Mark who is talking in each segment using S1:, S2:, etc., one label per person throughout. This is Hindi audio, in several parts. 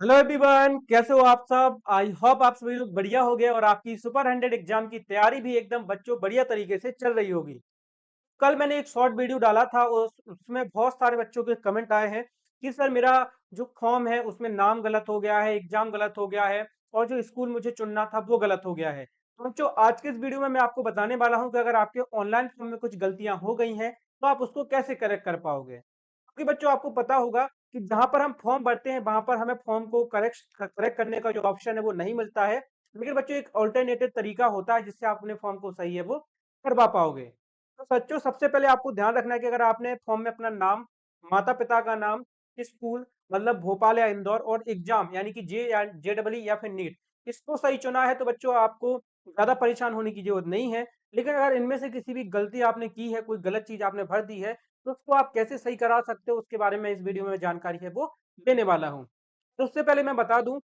S1: हेलो एवरीवन, कैसे हो आप सब। आई होप आप सभी लोग बढ़िया हो गए और आपकी सुपर 100 एग्जाम की तैयारी भी एकदम बच्चों बढ़िया तरीके से चल रही होगी। कल मैंने एक शॉर्ट वीडियो डाला था, उसमें बहुत सारे बच्चों के कमेंट आए हैं कि सर मेरा जो फॉर्म है उसमें नाम गलत हो गया है, एग्जाम गलत हो गया है और जो स्कूल मुझे चुनना था वो गलत हो गया है। तो बच्चों, आज के इस वीडियो में मैं आपको बताने वाला हूँ कि अगर आपके ऑनलाइन फॉर्म में कुछ गलतियां हो गई हैं तो आप उसको कैसे करेक्ट कर पाओगे। क्योंकि बच्चों, आपको पता होगा कि जहां पर हम फॉर्म भरते हैं वहां पर हमें फॉर्म को करेक्ट करने का जो ऑप्शन है वो नहीं मिलता है। लेकिन बच्चों, एक ऑल्टरनेटिव तरीका होता है जिससे आप अपने फॉर्म को सही है वो करवा पाओगे। तो बच्चों, सबसे पहले आपको ध्यान रखना है कि अगर आपने फॉर्म में अपना नाम, माता पिता का नाम, स्कूल मतलब भोपाल या इंदौर और एग्जाम यानी कि जे या JEE या फिर नीट, इसको सही चुना है तो बच्चों आपको ज्यादा परेशान होने की जरूरत नहीं है। लेकिन अगर इनमें से किसी भी गलती आपने की है, कोई गलत चीज आपने भर दी है, तो उसको आप कैसे सही करा सकते हो उसके बारे में इस वीडियो में जानकारी है वो देने वाला हूँ। तो उससे पहले मैं बता दूं,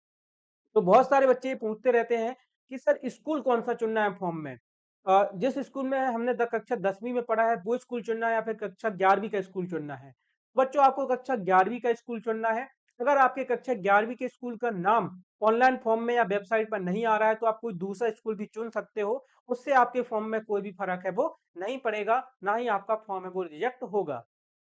S1: तो बहुत सारे बच्चे ये पूछते रहते हैं कि सर स्कूल कौन सा चुनना है फॉर्म में। जिस स्कूल में हमने कक्षा 10वीं में पढ़ा है वो स्कूल चुनना है या फिर कक्षा 11वीं का स्कूल चुनना है। बच्चों, आपको कक्षा 11वीं का स्कूल चुनना है। अगर आपके कक्षा 11वीं के स्कूल का नाम ऑनलाइन फॉर्म में या वेबसाइट पर नहीं आ रहा है तो आप कोई दूसरा स्कूल भी चुन सकते हो। उससे आपके फॉर्म में कोई भी फर्क है वो नहीं पड़ेगा, ना ही आपका फॉर्म है वो रिजेक्ट होगा।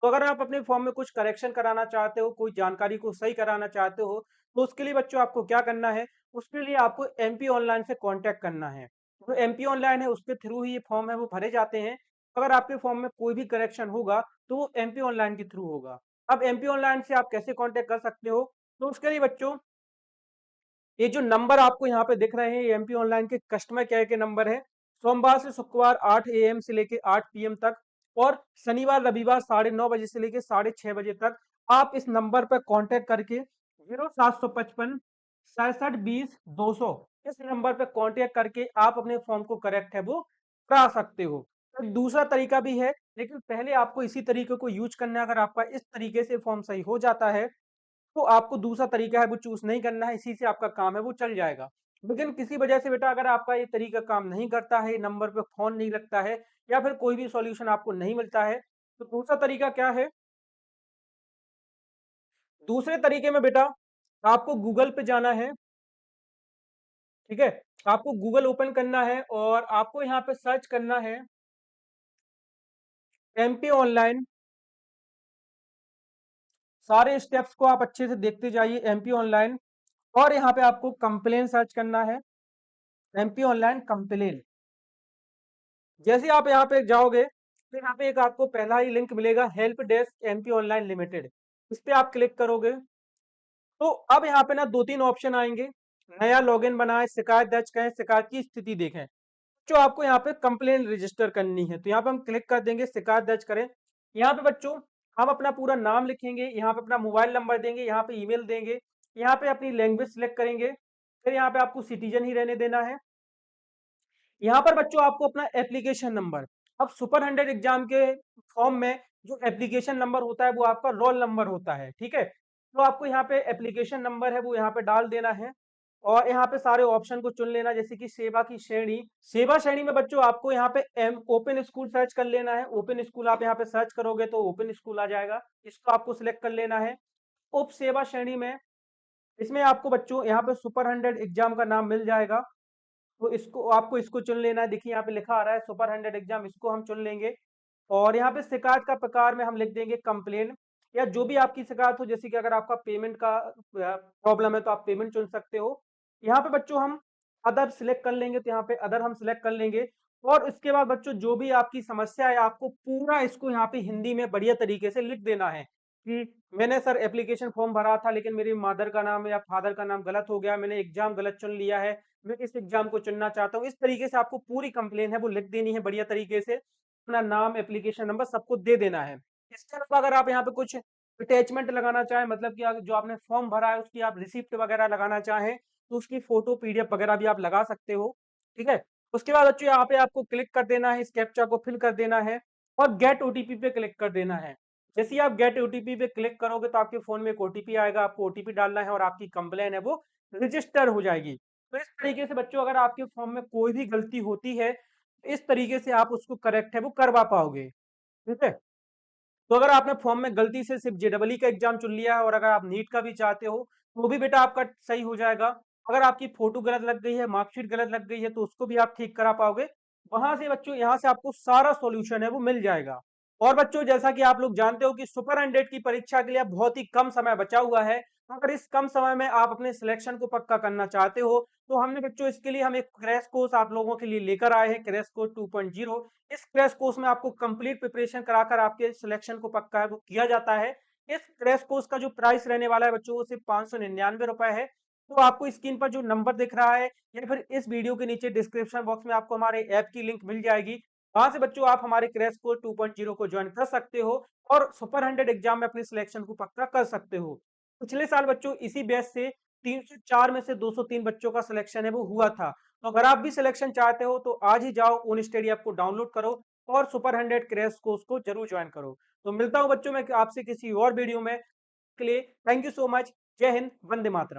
S1: तो अगर आप अपने फॉर्म में कुछ करेक्शन कराना चाहते हो, कोई जानकारी को सही कराना चाहते हो, तो उसके लिए बच्चों आपको क्या करना है, उसके लिए आपको MP ऑनलाइन से कांटेक्ट करना है। जो MP ऑनलाइन है उसके थ्रू ही ये फॉर्म है वो भरे जाते हैं। अगर आपके फॉर्म में कोई भी करेक्शन होगा तो वो MP ऑनलाइन के थ्रू होगा। अब MP ऑनलाइन से आप कैसे कांटेक्ट कर सकते हो, तो उसके लिए बच्चों, ये जो नंबर आपको यहाँ पे दिख रहे हैं ये MP ऑनलाइन के कस्टमर केयर के नंबर है। सोमवार से शुक्रवार 8 AM से लेके 8 PM तक और शनिवार रविवार 9:30 से लेके 6:30 तक आप इस नंबर पर कांटेक्ट करके 0755 6720 200 इस नंबर पर कांटेक्ट करके आप अपने फॉर्म को करेक्ट है वो करा सकते हो। एक दूसरा तरीका भी है, लेकिन पहले आपको इसी तरीके को यूज करना है। अगर आपका इस तरीके से फॉर्म सही हो जाता है तो आपको दूसरा तरीका है वो चूज नहीं करना है, इसी से आपका काम है वो चल जाएगा। लेकिन किसी वजह से बेटा अगर आपका ये तरीका काम नहीं करता है, नंबर पे फोन नहीं लगता है या फिर कोई भी सॉल्यूशन आपको नहीं मिलता है, तो दूसरा तरीका क्या है। दूसरे तरीके में बेटा आपको गूगल पे जाना है। ठीक है, आपको गूगल ओपन करना है और आपको यहाँ पे सर्च करना है MP ऑनलाइन। सारे स्टेप्स को आप अच्छे से देखते जाइए MP ऑनलाइन। और यहाँ पे आपको कंप्लेन सर्च करना है, MP ऑनलाइन कंप्लेन। जैसे आप यहाँ पे जाओगे तो यहाँ पे एक आपको पहला ही लिंक मिलेगा, help desk MP online limited. इस पे आप क्लिक करोगे तो अब यहाँ पे ना दो तीन ऑप्शन आएंगे। नया लॉगिन बनाएं, शिकायत दर्ज करें, शिकायत की स्थिति देखें। जो आपको यहाँ पे कंप्लेन रजिस्टर करनी है तो यहाँ पे हम क्लिक कर देंगे, शिकायत दर्ज करें। यहाँ पे बच्चों हम अपना पूरा नाम लिखेंगे, यहाँ पे अपना मोबाइल नंबर देंगे, यहाँ पे ईमेल देंगे, यहाँ पे अपनी लैंग्वेज सिलेक्ट करेंगे। फिर यहाँ पे आपको सिटीजन ही रहने देना है। यहाँ पर बच्चों आपको अपना एप्लीकेशन नंबर, अब सुपर 100 एग्जाम के फॉर्म में जो एप्लीकेशन नंबर होता है वो आपका रोल नंबर होता है। ठीक है, तो आपको यहाँ पे एप्लीकेशन नंबर है वो यहाँ पे डाल देना है और यहाँ पे सारे ऑप्शन को चुन लेना, जैसे कि सेवा की श्रेणी। सेवा श्रेणी में बच्चों आपको यहाँ पे ओपन स्कूल सर्च कर लेना है। ओपन स्कूल आप यहाँ पे सर्च करोगे तो ओपन स्कूल आ जाएगा, इसको आपको सिलेक्ट कर लेना है। उप सेवा श्रेणी में इसमें आपको बच्चों यहाँ पे सुपर 100 एग्जाम का नाम मिल जाएगा, तो इसको आपको इसको चुन लेना है। देखिए यहाँ पे लिखा आ रहा है सुपर 100 एग्जाम, इसको हम चुन लेंगे। और यहाँ पे शिकायत का प्रकार में हम लिख देंगे कंप्लेन, या जो भी आपकी शिकायत हो, जैसे कि अगर आपका पेमेंट का प्रॉब्लम है तो आप पेमेंट चुन सकते हो। यहाँ पे बच्चों हम अदर सिलेक्ट कर लेंगे, तो यहाँ पे अदर हम सिलेक्ट कर लेंगे। और इसके बाद बच्चों जो भी आपकी समस्या है आपको पूरा इसको यहाँ पे हिंदी में बढ़िया तरीके से लिख देना है कि मैंने सर एप्लीकेशन फॉर्म भरा था लेकिन मेरी मदर का नाम या फादर का नाम गलत हो गया, मैंने एग्जाम गलत चुन लिया है, मैं इस एग्जाम को चुनना चाहता हूँ। इस तरीके से आपको पूरी कंप्लेन है वो लिख देनी है बढ़िया तरीके से, अपना नाम, एप्लीकेशन नंबर सबको दे देना है। इसके अलावा अगर आप यहाँ पे कुछ अटैचमेंट लगाना चाहें, मतलब कि जो आपने फॉर्म भरा है उसकी आप रिसिप्ट वगैरह लगाना चाहें तो उसकी फोटो PDF वगैरह भी आप लगा सकते हो। ठीक है, उसके बाद बच्चों यहाँ पे आपको क्लिक कर देना है, इस कैप्चा को फिल कर देना है और गेट OTP पे क्लिक कर देना है। जैसे ही आप गेट OTP पे क्लिक करोगे तो आपके फोन में एक OTP आएगा, आपको OTP डालना है और आपकी कंप्लेन है वो रजिस्टर हो जाएगी। तो इस तरीके से बच्चों अगर आपके फॉर्म में कोई भी गलती होती है, इस तरीके से आप उसको करेक्ट है वो करवा पाओगे। ठीक है, तो अगर आपने फॉर्म में गलती से सिर्फ JEE का एग्जाम चुन लिया है और अगर आप नीट का भी चाहते हो वो भी बेटा आपका सही हो जाएगा। अगर आपकी फोटो गलत लग गई है, मार्कशीट गलत लग गई है, तो उसको भी आप ठीक करा पाओगे। वहां से बच्चों यहाँ से आपको सारा सॉल्यूशन है वो मिल जाएगा। और बच्चों जैसा कि आप लोग जानते हो कि सुपर 100 की परीक्षा के लिए अब बहुत ही कम समय बचा हुआ है। अगर इस कम समय में आप अपने सिलेक्शन को पक्का करना चाहते हो, तो हमने बच्चों इसके लिए हम एक क्रैश कोर्स आप लोगों के लिए लेकर आए हैं, क्रैश कोर्स 2.0। इस क्रैश कोर्स में आपको कंप्लीट प्रिपरेशन कराकर आपके सिलेक्शन को पक्का है वो किया जाता है। इस क्रैश कोर्स का जो प्राइस रहने वाला है बच्चों वो सिर्फ 599 रुपए है। तो आपको स्क्रीन पर जो नंबर दिख रहा है या फिर इस वीडियो के नीचे डिस्क्रिप्शन बॉक्स में आपको हमारे ऐप की लिंक मिल जाएगी। वहां से बच्चों आप हमारे क्रैश कोर्स 2.0 को ज्वाइन कर सकते हो और सुपर 100 एग्जाम में अपने सिलेक्शन को पक्का कर सकते हो। पिछले साल बच्चों इसी बैच से 304 में से 203 बच्चों का सिलेक्शन है वो हुआ था। तो अगर आप भी सिलेक्शन चाहते हो तो आज ही जाओ ओन स्टडी ऐप को डाउनलोड करो और सुपर 100 क्रैश कोर्स को जरूर ज्वाइन करो। तो मिलता हूं बच्चों मैं आपसे किसी और वीडियो में। के लिए थैंक यू सो मच। जय हिंद, वंदे मातरम।